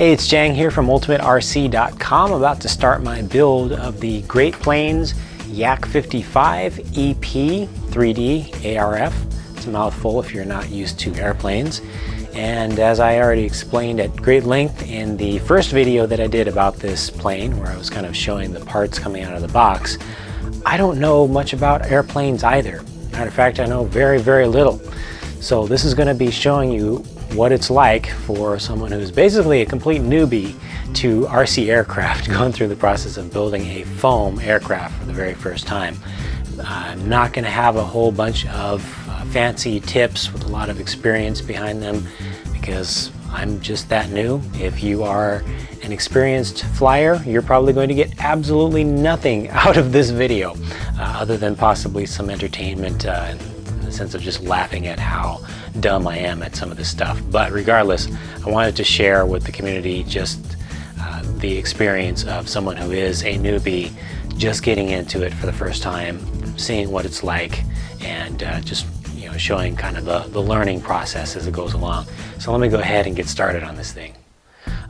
Hey, it's Jang here from ultimaterc.com. I'm about to start my build of the Great Planes Yak 55 EP 3D ARF. It's a mouthful if you're not used to airplanes. And as I already explained at great length in the first video that I did about this plane, where I was kind of showing the parts coming out of the box, I don't know much about airplanes either. Matter of fact, I know very, very little. So this is going to be showing you what it's like for someone who's basically a complete newbie to RC aircraft, going through the process of building a foam aircraft for the very first time. I'm not going to have a whole bunch of fancy tips with a lot of experience behind them because I'm just that new. If you are an experienced flyer, you're probably going to get absolutely nothing out of this video other than possibly some entertainment in the sense of just laughing at how dumb I am at some of this stuff. But regardless, I wanted to share with the community just the experience of someone who is a newbie, just getting into it for the first time, seeing what it's like, and just showing kind of the learning process as it goes along. So let me go ahead and get started on this thing.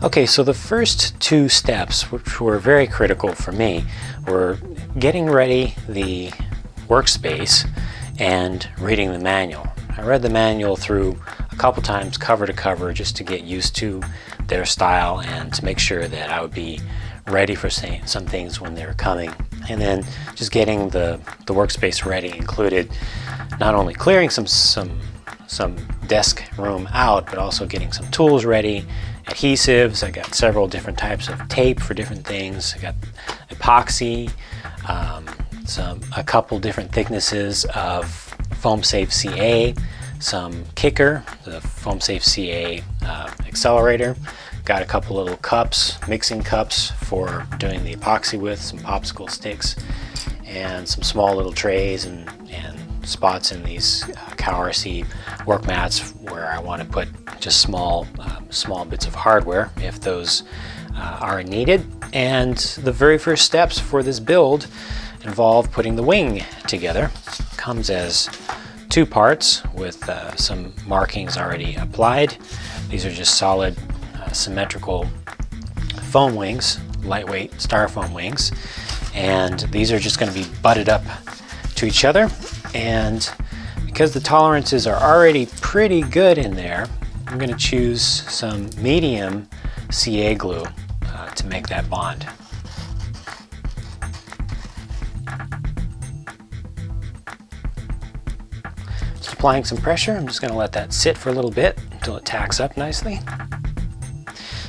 Okay, so the first two steps, which were very critical for me, were getting ready the workspace and reading the manual. I read the manual through a couple times cover to cover just to get used to their style and to make sure that I would be ready for some things when they were coming. And then just getting the workspace ready included not only clearing some desk room out, but also getting some tools ready, adhesives. I got several different types of tape for different things. I got epoxy, a couple different thicknesses of foam safe CA, some kicker, the foam safe CA accelerator. Got a couple little cups, mixing cups for doing the epoxy with, some popsicle sticks, and some small little trays and spots in these CowRC work mats where I want to put just small bits of hardware if those are needed. And the very first steps for this build involve putting the wing together. It comes as two parts with some markings already applied. These are just solid symmetrical foam wings, lightweight styrofoam wings, and these are just going to be butted up to each other. And because the tolerances are already pretty good in there, I'm going to choose some medium CA glue to make that bond. Just applying some pressure. I'm just going to let that sit for a little bit until it tacks up nicely.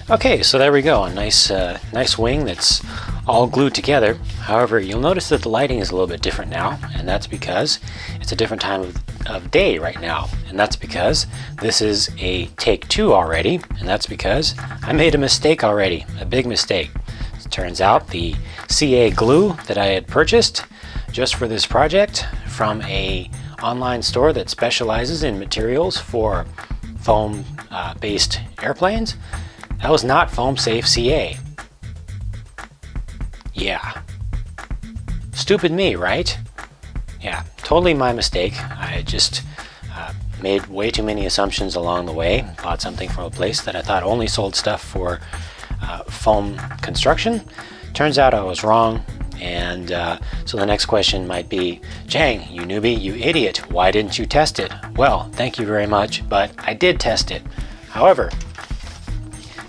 Okay, so there we go, a nice wing that's all glued together. However, you'll notice that the lighting is a little bit different now, and that's because it's a different time of day right now. And that's because this is a take two already, and that's because I made a mistake already, a big mistake. It turns out the CA glue that I had purchased just for this project from a online store that specializes in materials for foam based airplanes, that was not foam safe CA. Yeah. Stupid me, right? Yeah, totally my mistake. I just made way too many assumptions along the way. Bought something from a place that I thought only sold stuff for foam construction. Turns out I was wrong. And so the next question might be, Jang, you newbie, you idiot, why didn't you test it? Well, thank you very much, but I did test it. However,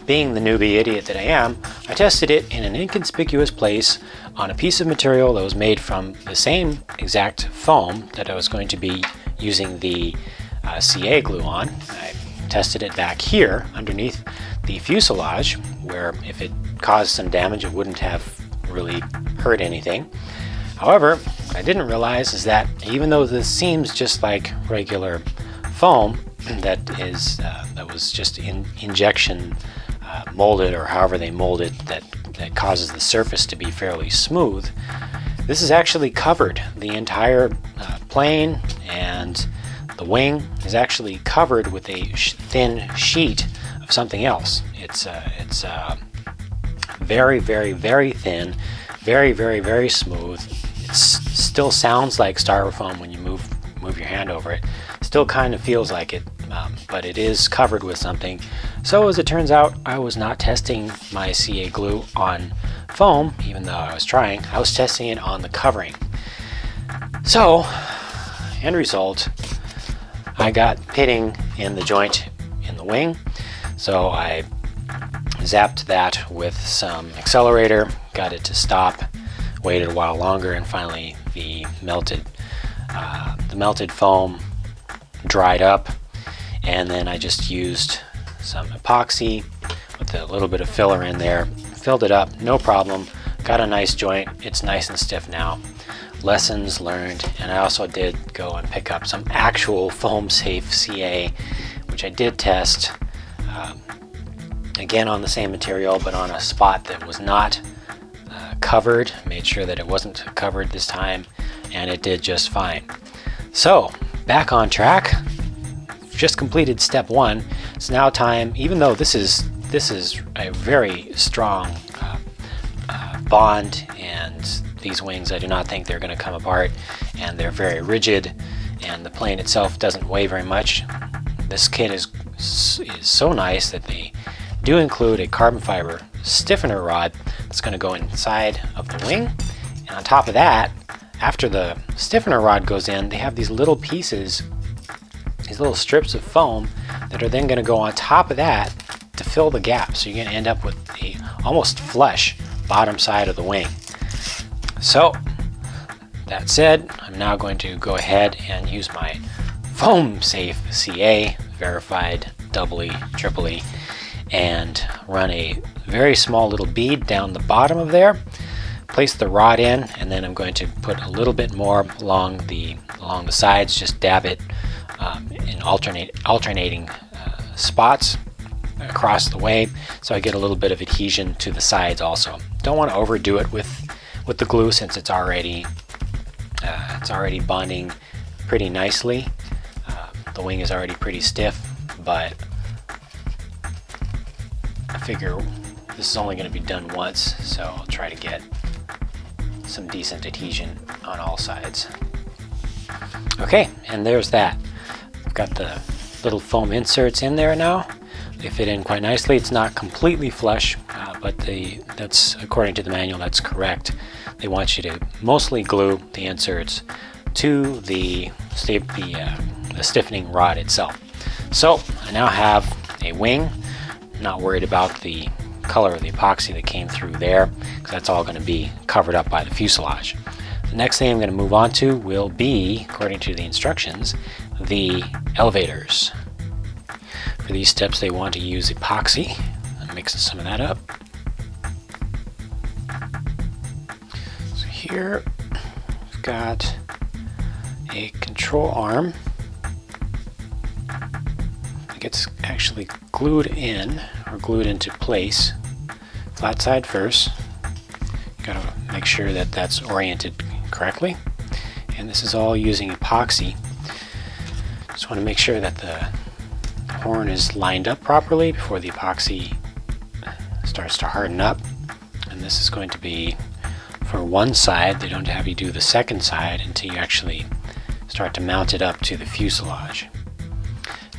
being the newbie idiot that I am, I tested it in an inconspicuous place on a piece of material that was made from the same exact foam that I was going to be using the CA glue on. I tested it back here underneath the fuselage, where if it caused some damage, it wouldn't have really hurt anything. However, what I didn't realize is that even though this seems just like regular foam that was just injection molded, or however they mold it, that causes the surface to be fairly smooth, this is actually covered. The entire plane and the wing is actually covered with a thin sheet of something else. It's very, very, very thin, very, very, very smooth. It still sounds like styrofoam when you move your hand over it. Still kind of feels like it but it is covered with something. So as it turns out, I was not testing my CA glue on foam, even though I was trying. I was testing it on the covering. So, end result, I got pitting in the joint in the wing. So I zapped that with some accelerator, got it to stop, waited a while longer, and finally the melted foam dried up. And then I just used some epoxy with a little bit of filler in there, filled it up, no problem, got a nice joint. It's nice and stiff now. Lessons learned. And I also did go and pick up some actual foam safe CA, which I did test again on the same material, but on a spot that was not covered. Made sure that it wasn't covered this time, and it did just fine. So back on track. Just completed step one. It's now time, even though this is a very strong bond, and these wings, I do not think they're going to come apart, and they're very rigid, and the plane itself doesn't weigh very much. This kit is so nice that they do include a carbon fiber stiffener rod that's going to go inside of the wing, and on top of that, after the stiffener rod goes in, they have these little pieces, these little strips of foam that are then going to go on top of that to fill the gap. So you're going to end up with the almost flush bottom side of the wing. So that said, I'm now going to go ahead and use my foam safe CA, verified doubly, triply, and run a very small little bead down the bottom of there, place the rod in, and then I'm going to put a little bit more along the sides, just dab it in alternating spots across the way, so I get a little bit of adhesion to the sides also. Don't want to overdo it with the glue, since it's already bonding pretty nicely. The wing is already pretty stiff, but I figure this is only going to be done once, so I'll try to get some decent adhesion on all sides. Okay, and there's that. I've got the little foam inserts in there now. They fit in quite nicely. It's not completely flush, but that's according to the manual, that's correct. They want you to mostly glue the inserts to the stiffening rod itself. So I now have a wing. I'm not worried about the color of the epoxy that came through there, because that's all going to be covered up by the fuselage. The next thing I'm going to move on to will be, according to the instructions, the elevators. For these steps, they want to use epoxy. I'm mixing some of that up. So here we've got a control arm that gets actually glued in, or glued into place, flat side first. Got to make sure that that's oriented correctly, and this is all using epoxy. Just want to make sure that the horn is lined up properly before the epoxy starts to harden up. And this is going to be for one side. They don't have you do the second side until you actually start to mount it up to the fuselage.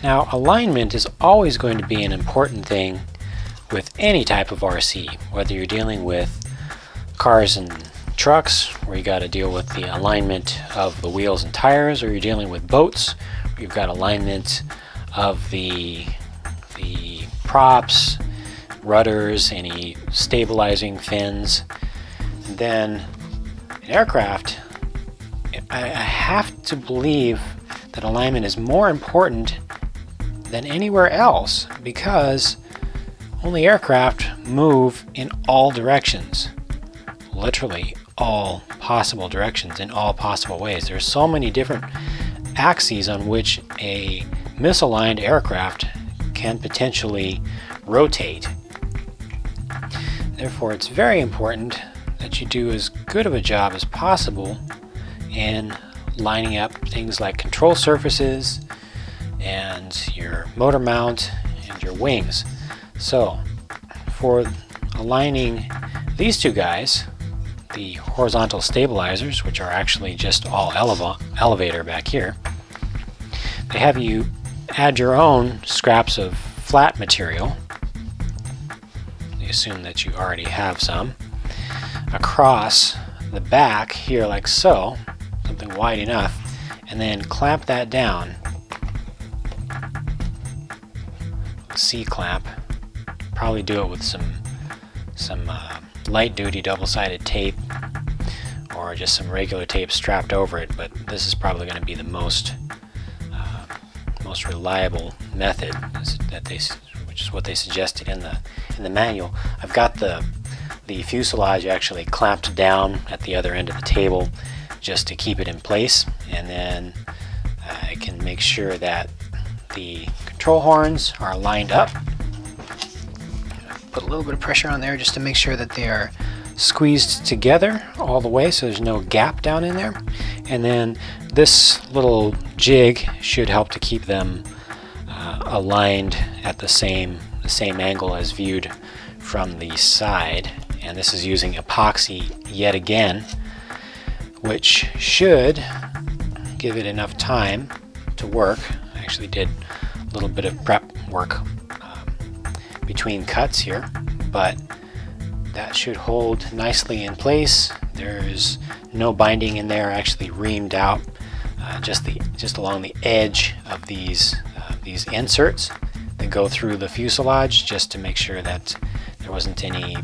Now, alignment is always going to be an important thing with any type of RC, whether you're dealing with cars and trucks, where you got to deal with the alignment of the wheels and tires, or you're dealing with boats, where you've got alignment of the props, rudders, any stabilizing fins. And then in aircraft, I have to believe that alignment is more important than anywhere else, because only aircraft move in all directions, literally all possible directions, in all possible ways. There's so many different axes on which a misaligned aircraft can potentially rotate. Therefore, it's very important that you do as good of a job as possible in lining up things like control surfaces and your motor mount and your wings. So for aligning these two guys, the horizontal stabilizers, which are actually just all elevator back here, they have you add your own scraps of flat material. You assume that you already have some. Across the back here like so, something wide enough, and then clamp that down. C-clamp. Probably do it with some light-duty double-sided tape, or just some regular tape strapped over it. But this is probably going to be the most reliable method, which is what they suggested in the manual. I've got the fuselage actually clamped down at the other end of the table just to keep it in place, and then I can make sure that the control horns are lined up. Put a little bit of pressure on there just to make sure that they are squeezed together all the way so there's no gap down in there. And then this little jig should help to keep them aligned at the same angle as viewed from the side. And this is using epoxy yet again, which should give it enough time to work. I actually did a little bit of prep work between cuts here, but that should hold nicely in place. There's no binding in there, actually reamed out just along the edge of these inserts that go through the fuselage, just to make sure that there wasn't any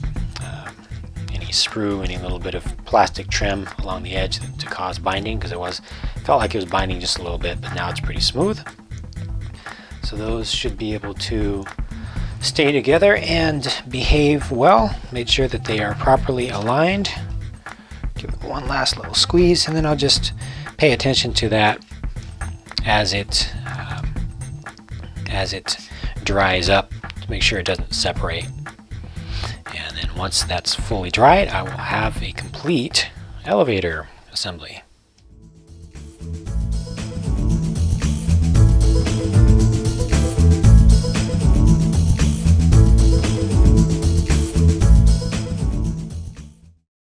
sprue, any little bit of plastic trim along the edge to cause binding, because felt like it was binding just a little bit, but now it's pretty smooth. So those should be able to stay together and behave well. Made sure that they are properly aligned. Give it one last little squeeze, and then I'll just pay attention to that as it dries up to make sure it doesn't separate. And then once that's fully dried, I will have a complete elevator assembly.